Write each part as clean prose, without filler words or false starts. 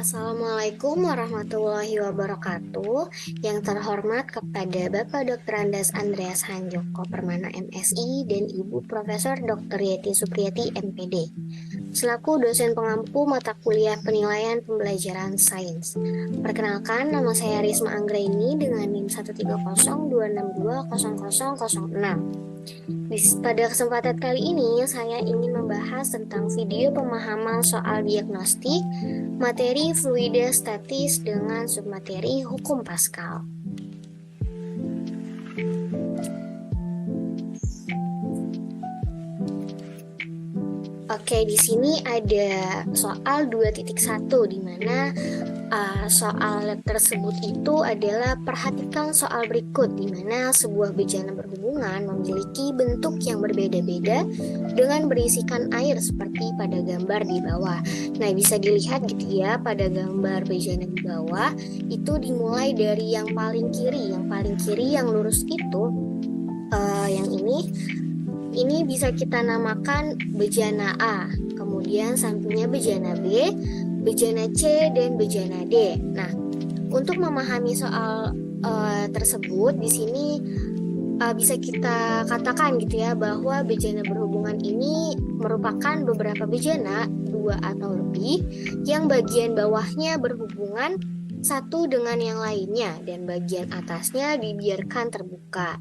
Assalamualaikum warahmatullahi wabarakatuh. Yang terhormat kepada Bapak Dr. Andas Andreas Hanjoko Permana MSI dan Ibu Profesor Dr. Yeti Supriyati MPD selaku dosen pengampu mata kuliah penilaian pembelajaran sains. Perkenalkan, nama saya Risma Anggraini dengan NIM 13026200006. Pada kesempatan kali ini, saya ingin membahas tentang video pemahaman soal diagnostik materi fluida statis dengan submateri hukum Pascal. Oke, di sini ada soal 2.1 di mana soal tersebut itu adalah perhatikan soal berikut di mana sebuah bejana berhubungan memiliki bentuk yang berbeda-beda dengan berisikan air seperti pada gambar di bawah. Nah, bisa dilihat gitu ya pada gambar bejana di bawah itu dimulai dari yang paling kiri. Yang paling kiri yang lurus itu yang ini bisa kita namakan bejana A. Kemudian sampingnya bejana B, bejana C, dan bejana D. Nah, untuk memahami soal tersebut, di sini bisa kita katakan gitu ya bahwa bejana berhubungan ini merupakan beberapa bejana, dua atau lebih, yang bagian bawahnya berhubungan satu dengan yang lainnya dan bagian atasnya dibiarkan terbuka.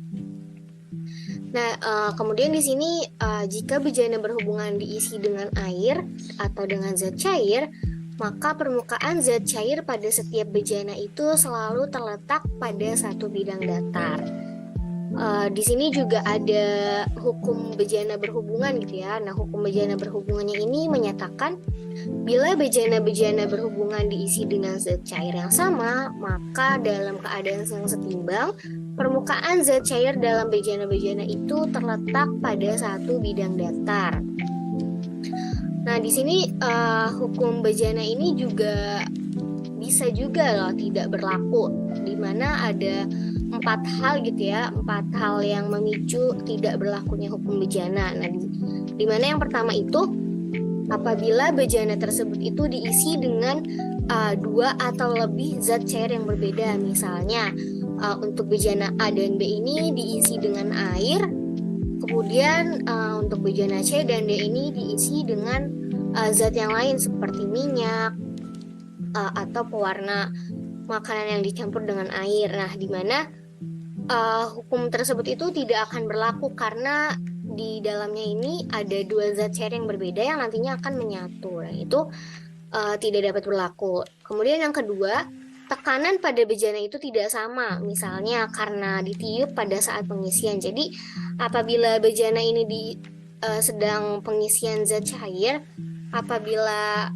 Nah, kemudian di sini jika bejana berhubungan diisi dengan air atau dengan zat cair, maka permukaan zat cair pada setiap bejana itu selalu terletak pada satu bidang datar. Di sini juga ada hukum bejana berhubungan gitu ya. Nah, hukum bejana berhubungannya ini menyatakan bila bejana-bejana berhubungan diisi dengan zat cair yang sama, maka dalam keadaan yang setimbang, permukaan zat cair dalam bejana-bejana itu terletak pada satu bidang datar. Nah, di sini hukum bejana ini juga bisa juga loh tidak berlaku, di mana ada 4 hal gitu ya, 4 hal yang memicu tidak berlakunya hukum bejana. Nah, di mana yang pertama itu apabila bejana tersebut itu diisi dengan 2 atau lebih zat cair yang berbeda. Misalnya untuk bejana A dan B ini diisi dengan air, kemudian untuk bejana C dan D ini diisi dengan zat yang lain seperti minyak atau pewarna makanan yang dicampur dengan air. Nah, di mana hukum tersebut itu tidak akan berlaku karena di dalamnya ini ada 2 zat cair yang berbeda yang nantinya akan menyatu. Nah, itu tidak dapat berlaku. Kemudian yang kedua, tekanan pada bejana itu tidak sama. Misalnya karena ditiup pada saat pengisian. Jadi apabila bejana ini sedang pengisian zat cair, apabila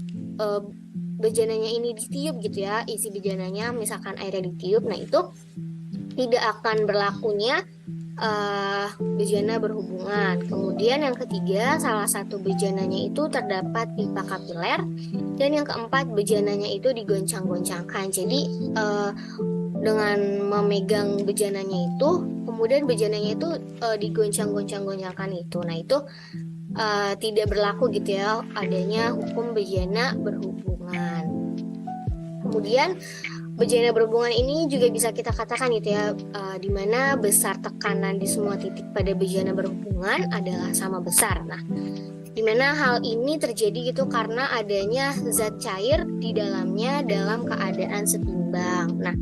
bejananya ini ditiup gitu ya, isi bejananya misalkan airnya ditiup, nah itu tidak akan berlakunya bejana berhubungan. Kemudian yang ketiga, salah satu bejananya itu terdapat pipa kapiler, dan yang keempat bejananya itu digoncang-goncangkan. Jadi dengan memegang bejananya itu, kemudian bejananya itu digoncang-goncang-goncangkan itu. Nah, itu tidak berlaku gitu ya adanya hukum bejana berhubungan. Kemudian bejana berhubungan ini juga bisa kita katakan gitu ya, di mana besar tekanan di semua titik pada bejana berhubungan adalah sama besar. Nah, di mana hal ini terjadi gitu karena adanya zat cair di dalamnya dalam keadaan setimbang. Nah,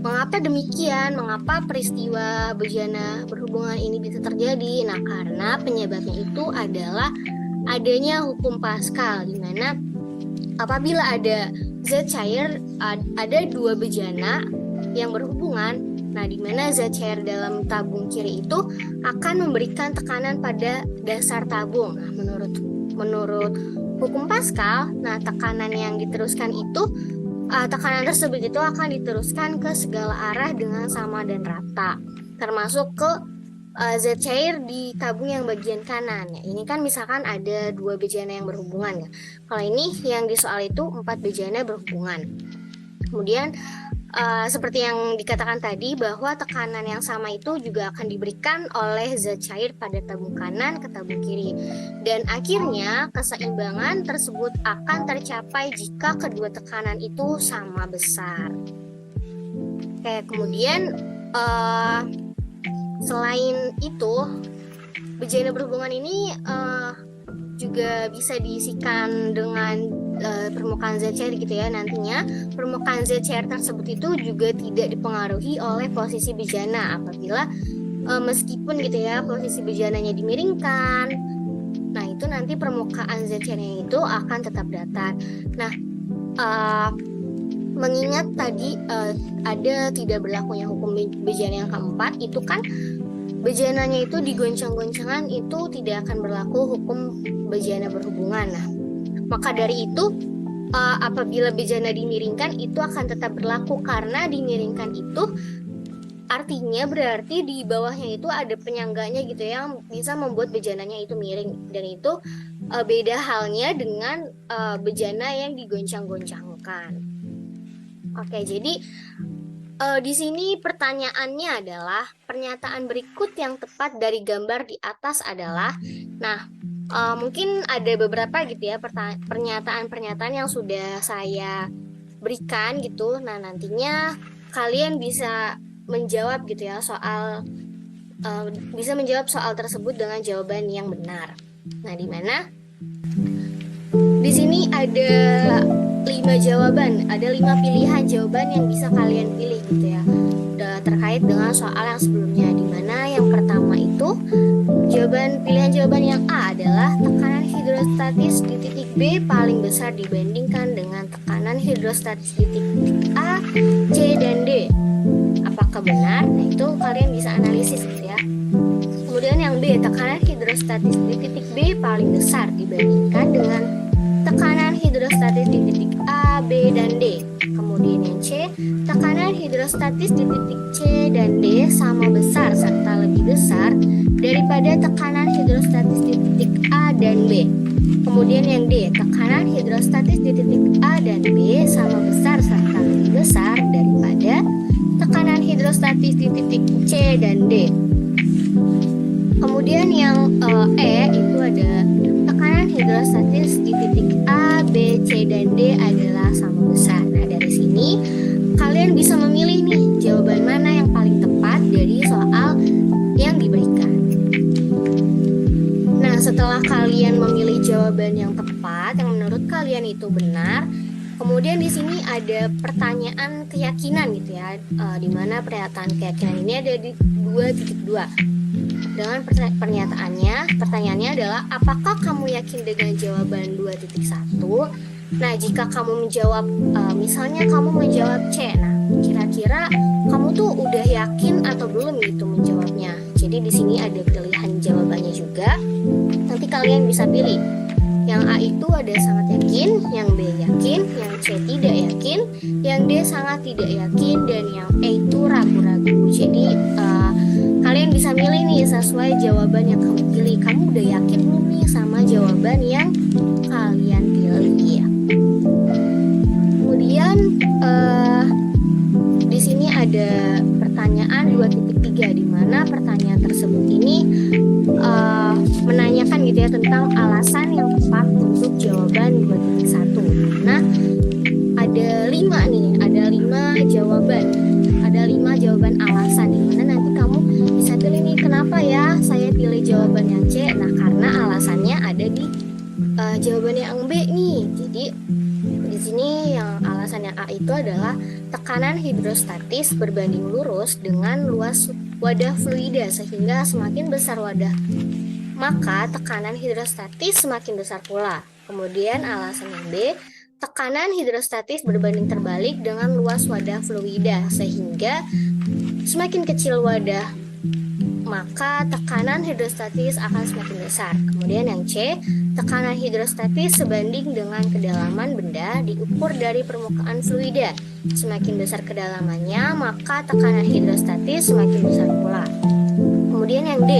mengapa demikian? Mengapa peristiwa bejana berhubungan ini bisa terjadi? Nah, karena penyebabnya itu adalah adanya hukum Pascal, di mana apabila ada zat cair, ada 2 bejana yang berhubungan, nah di mana zat cair dalam tabung kiri itu akan memberikan tekanan pada dasar tabung. Nah, menurut hukum Pascal, nah tekanan yang diteruskan itu tekanan tersebut itu akan diteruskan ke segala arah dengan sama dan rata, termasuk ke zat cair di tabung yang bagian kanan. Ya, ini kan misalkan ada 2 bejana yang berhubungan ya. Kalau ini yang di soal itu 4 bejana berhubungan. Kemudian seperti yang dikatakan tadi bahwa tekanan yang sama itu juga akan diberikan oleh zat cair pada tabung kanan ke tabung kiri. Dan akhirnya keseimbangan tersebut akan tercapai jika kedua tekanan itu sama besar. Oke, kemudian selain itu, bejana berhubungan ini juga bisa diisikan dengan permukaan zat cair gitu ya. Nantinya permukaan zat cair tersebut itu juga tidak dipengaruhi oleh posisi bejana apabila meskipun gitu ya posisi bejananya dimiringkan. Nah, itu nanti permukaan zat cairnya itu akan tetap datar. Nah, mengingat tadi ada tidak berlakunya hukum bejana yang keempat, itu kan bejananya itu digoncang-goncangan itu tidak akan berlaku hukum bejana berhubungan. Nah, maka dari itu apabila bejana dimiringkan itu akan tetap berlaku karena dimiringkan itu artinya berarti di bawahnya itu ada penyangganya gitu yang bisa membuat bejananya itu miring, dan itu beda halnya dengan bejana yang digoncang-goncangkan. Oke, jadi di sini pertanyaannya adalah pernyataan berikut yang tepat dari gambar di atas adalah, nah mungkin ada beberapa gitu ya pernyataan-pernyataan yang sudah saya berikan gitu. Nah, nantinya kalian bisa menjawab gitu ya bisa menjawab soal tersebut dengan jawaban yang benar. Nah, di mana di sini ada 5 jawaban, ada 5 pilihan jawaban yang bisa kalian pilih gitu ya terkait dengan soal yang sebelumnya, di mana yang pertama itu pilihan jawaban yang A adalah tekanan hidrostatis di titik B paling besar dibandingkan dengan tekanan hidrostatis di titik A, C, dan D. Apakah benar? Nah, itu kalian bisa analisis gitu ya. Kemudian yang B, tekanan hidrostatis di titik B paling besar dibandingkan dengan tekanan hidrostatis di titik A, B, dan D. Kemudian yang C, tekanan hidrostatis di titik C dan D sama besar serta lebih besar daripada tekanan hidrostatis di titik A dan B. Kemudian yang D, tekanan hidrostatis di titik A dan B sama besar serta lebih besar daripada tekanan hidrostatis di titik C dan D. Kemudian yang E itu ada tekanan hidrostatis di titik A, B, C, dan D adalah sama besar. Nah, dari sini kalian bisa memilih nih jawaban mana yang paling tepat dari soal yang diberikan. Nah, setelah kalian memilih jawaban yang tepat, yang menurut kalian itu benar, kemudian di sini ada pertanyaan keyakinan gitu ya, di mana pernyataan keyakinan ini ada di 2.2. Dengan pertanyaannya adalah apakah kamu yakin dengan jawaban 2.1? Nah, jika kamu menjawab, misalnya kamu menjawab C, nah kira-kira kamu tuh udah yakin atau belum gitu menjawabnya. Jadi di sini ada pilihan jawabannya juga. Nanti kalian bisa pilih. Yang A itu ada sangat yakin, yang B yakin, yang C tidak yakin, yang D sangat tidak yakin, dan yang E itu ragu-ragu. Jadi kalian bisa milih nih sesuai jawaban yang kamu pilih. Kamu udah yakin belum nih sama jawaban yang kalian pilih ya? Kemudian di sini ada pertanyaan 2.3, di mana pertanyaan tersebut ini menanyakan gitu ya tentang alasan yang tepat untuk jawaban 2.1. Nah, ada 5 nih, ada 5 jawaban. Ada 5 jawaban alasan, di mana nanti kamu bisa pilih nih kenapa ya saya pilih jawaban yang C. Nah, karena alasannya ada di jawaban yang B nih. Jadi di sini yang alasan yang A itu adalah tekanan hidrostatis berbanding lurus dengan luas wadah fluida, sehingga semakin besar wadah maka tekanan hidrostatis semakin besar pula. Kemudian alasan yang B, tekanan hidrostatis berbanding terbalik dengan luas wadah fluida, sehingga semakin kecil wadah maka tekanan hidrostatis akan semakin besar. Kemudian yang C, tekanan hidrostatis sebanding dengan kedalaman benda diukur dari permukaan fluida. Semakin besar kedalamannya, maka tekanan hidrostatis semakin besar pula. Kemudian yang D,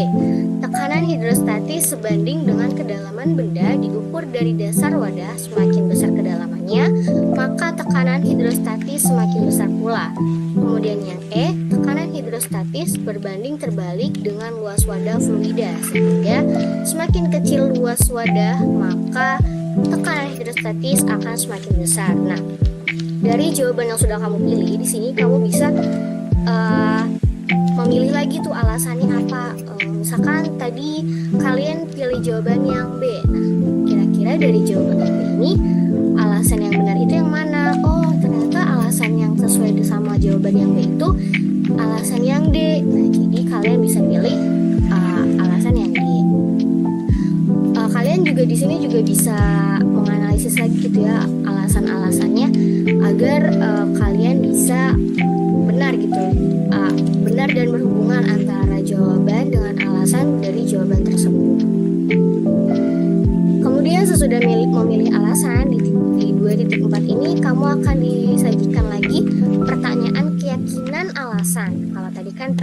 tekanan hidrostatis sebanding dengan kedalaman benda diukur dari dasar wadah. Semakin besar kedalamannya, pertanyaannya, maka tekanan hidrostatis semakin besar pula. Kemudian yang E, tekanan hidrostatis berbanding terbalik dengan luas wadah fluida, sehingga semakin kecil luas wadah, maka tekanan hidrostatis akan semakin besar. Nah, dari jawaban yang sudah kamu pilih, di sini kamu bisa memilih lagi tuh alasannya apa. Misalkan tadi kalian pilih jawaban yang B. Nah, kira-kira dari jawaban yang B ini alasan yang benar itu yang mana? Oh, ternyata alasan yang sesuai sama jawaban yang B itu alasan yang D. Nah, jadi kalian bisa pilih alasan yang D. Kalian juga di sini juga bisa menganalisis lagi gitu ya alasan-alasannya agar kalian bisa benar gitu, benar dan berhubungan antara jawaban dengan alasan dari jawaban tersebut. Kemudian sesudah memilih alasan di 2.4 ini, kamu akan disajikan lagi pertanyaan keyakinan alasan. Kalau tadi kan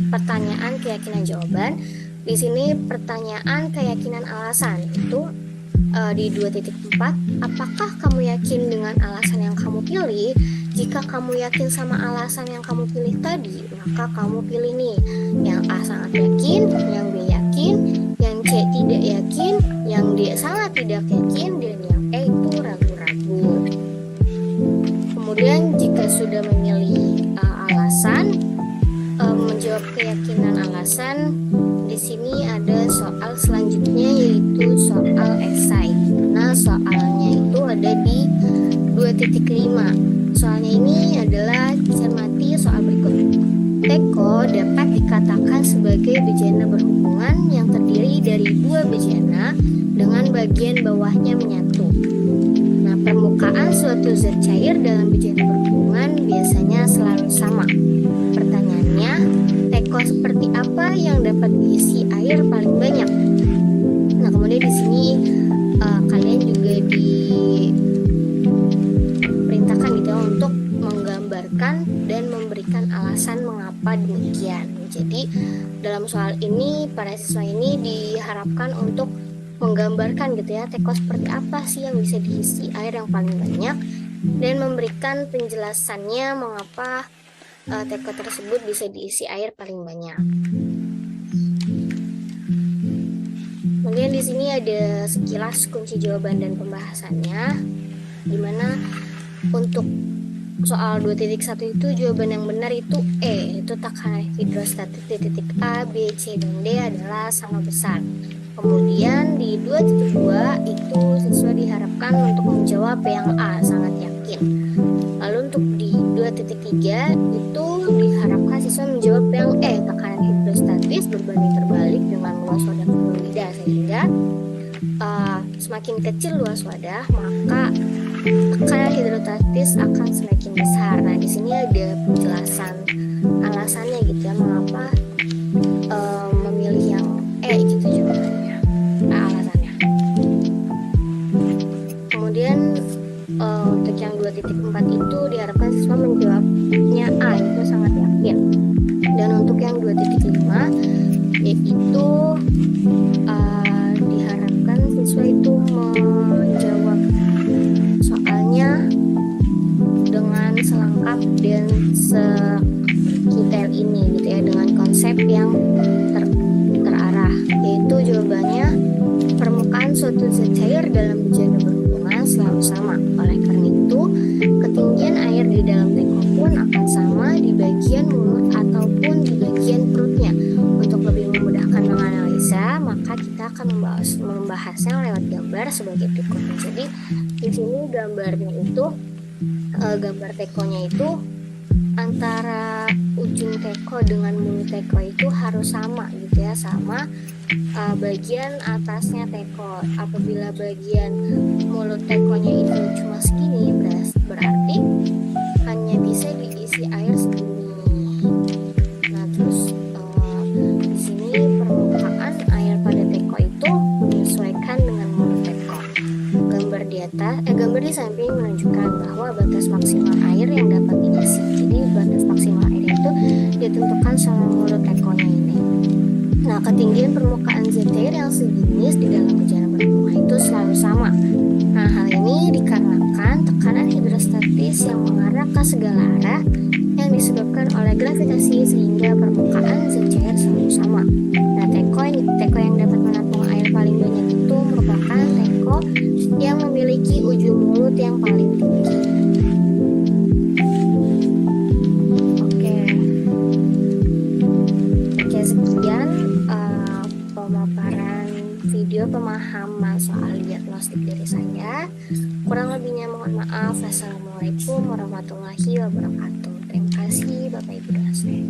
pertanyaan keyakinan jawaban, di sini pertanyaan keyakinan alasan itu di 2.4, apakah kamu yakin dengan alasan yang kamu pilih? Jika kamu yakin sama alasan yang kamu pilih tadi, maka kamu pilih nih, yang A sangat yakin, yang B yakin, yang C tidak yakin, yang D sangat tidak yakin, dan yang E itu ragu-ragu. Kemudian jika sudah memilih alasan, menjawab keyakinan alasan, di sini ada soal selanjutnya yaitu soal esai. Nah, soalnya itu ada di 2.5. Soalnya ini adalah cermati soal berikut. Teko dapat dikatakan sebagai bejana berhubungan yang terdiri dari dua bejana dengan bagian bawahnya menyatu. Nah, permukaan suatu zat cair dalam bejana berhubungan biasanya selalu sama. Pertanyaannya, teko seperti apa yang dapat diisi air paling banyak? Nah, kemudian di sini kalian juga diperintahkan gitu ya untuk menggambarkan dan memberikan alasan mengapa demikian. Jadi dalam soal ini para siswa ini diharapkan untuk menggambarkan gitu ya teko seperti apa sih yang bisa diisi air yang paling banyak dan memberikan penjelasannya mengapa teko tersebut bisa diisi air paling banyak. Kemudian di sini ada sekilas kunci jawaban dan pembahasannya, di mana untuk soal 2.1 itu jawaban yang benar itu E, itu tekanan hidrostatik di titik A, B, C, dan D adalah sama besar. Kemudian di 2.2 itu siswa diharapkan untuk menjawab yang A, sangat yakin. Lalu untuk di 2.3 itu diharapkan siswa menjawab yang E, tekanan hidrostatis berbanding terbalik dengan luas wadah fluida, sehingga semakin kecil luas wadah maka tekanan hidrostatis akan semakin besar. Nah, di sini ada penjelasan alasannya gitu ya mengapa memilih yang E gitu jawabannya, alasannya. Kemudian untuk yang 2.4 itu diharapkan siswa menjawabnya A, itu sangat yakin. Dan untuk yang 2.5 yaitu diharapkan siswa itu menjawab soalnya dengan selengkap dan sedetail ini gitu ya, dengan konsep yang terarah, yaitu jawabannya permukaan suatu zat cair dalam bejana berhubungan selalu sama. Oleh karena itu, ketinggian air di dalam teko pun akan sama di bagian mulut ataupun di bagian perutnya. Untuk lebih memudahkan menganalisa, maka kita akan membahasnya lewat gambar sebagai berikut. Jadi di sini gambarnya itu, gambar tekonya itu antara ujung teko dengan mulut teko itu harus sama gitu ya, sama bagian atasnya teko. Apabila bagian mulut tekonya itu cuma segini, berarti hanya bisa diisi air segini. Nah, terus di sini permukaan air pada teko itu menyesuaikan dengan mulut teko. Gambar di samping menunjukkan bahwa batas maksimal air yang dapat diisi. Jadi batas maksimal air itu ditentukan sama mulut tekonya ini. Nah, ketinggian permukaan zat cair yang sejenis di dalam bejana berbunga itu selalu sama. Nah, hal ini dikarenakan tekanan hidrostatis yang mengarah ke segala arah yang disebabkan oleh gravitasi sehingga permukaan zat cair selalu sama. Nah, teko yang dapat menampung air paling banyak itu merupakan teko yang memiliki ujung mulut yang paling tinggi. Oke, sekian pemaparan video pemahaman soal diagnostik dari saya. Kurang lebihnya mohon maaf. Assalamualaikum warahmatullahi wabarakatuh. Terima kasih Bapak Ibu dosen.